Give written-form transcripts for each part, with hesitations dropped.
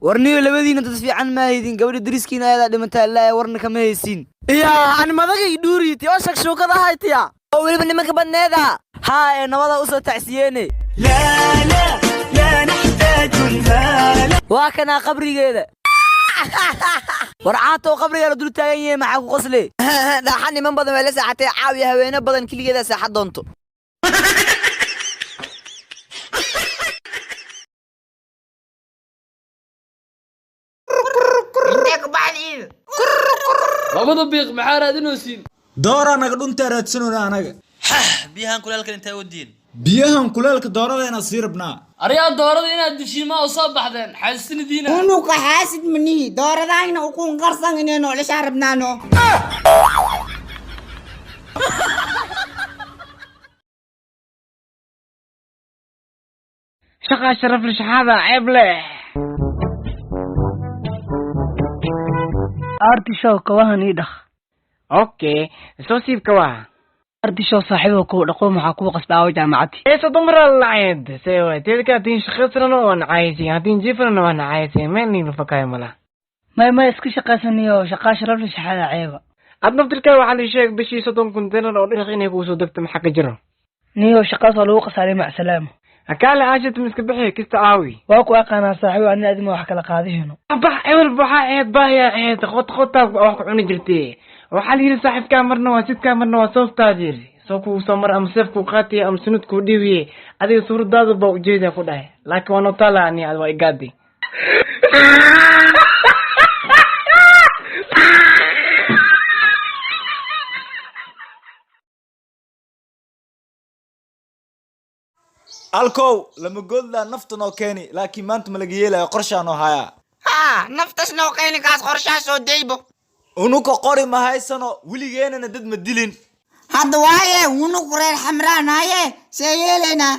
warniyo labadiina dad fiican ma haydin gabadha dariskiina ayada dhimanta ilaa warna kama haysin aan madagay dhuuriiti oo shakshuukada haytiya oo weliba nimanka badneeda haa nabada u soo tacsiyeene لا نحتاج المال وكنا قبريgeeda warcaato qabriga dul taagan yahay maxaa ku qosle dhaxan niman badan wala saacatay caawiya haweena badan kiligeeda saacad doonto indheek baadin labada biiq maxaa raadinaysiin doora naga dhunta raadsanona anaga biyahan kulaalka inta wadiin biyahan kulaalka dooradeena siirabnaa ariya doorada inaad dishiima oo soo baxdeen xaasinidiina unu ka xaasid mani dooradayna u ku qarsan inayno la sharabnaano shaqa sharaf lishahada ceeb leh artishow kawahan ii dhaq okay soo siib kawaha artishow saaxiibo ku dhaqo maxaa ku qasbaa jaamacadii صدمر العيد سوى تلك تين شخصنا ونعايزين هاتين جيفنا ونعايزين من نفكاي ملا ما iska shaqaysanayo shaqa sharaf la shaxada ceeba adna tilka waxa la sheeg bishii 30 kunteena oo dhaqinay ku soo degtay maxaa ka jiro niyo shaqaas lagu qasaalay ma salaam akala aajad miska bixi kista aawi waa ku aqaana saaxiibo aan adima wax kala qaadayno abah ewl baxa eed baaya eed qot wax ku cuni jirtay waxa la yiri saaxiibka marna waa sidka marna waa soo taajiri soo ku samar am saf ku qaati am sunud ku dhiwiye adiga suuradaada baa ujeeda ku dhahay laakiin waan tala ani aad waa igaadi alkow lama godla naftan oo keeni laakiin maanta ma laga yeelayo qorshaan oo haya naftas noo keeni kaas qorshaa soo deybo unuka qori ma haysano wiligeena dad ma dilin hadda waaye unug reer xamraan haye see yeelena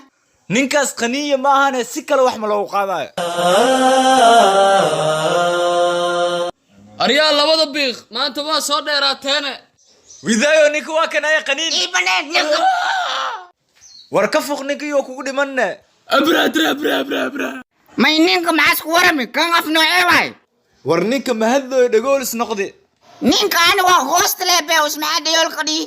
ninkaas qaniya ma ahane si kale wax ma loogu qaadayo ariya labada biiq maanta waa soo dheeraateene widaayo ninka waa kan ay qaniin ibaneed ninka war ka fuq ninkiyo kugu dhimanne abra may ninka maxaas ku warami kan af noocee waay war ninka mahadlooy dhagoolis noqde ninka aniga waa hoosta leebe usmaxa dhayool qadhi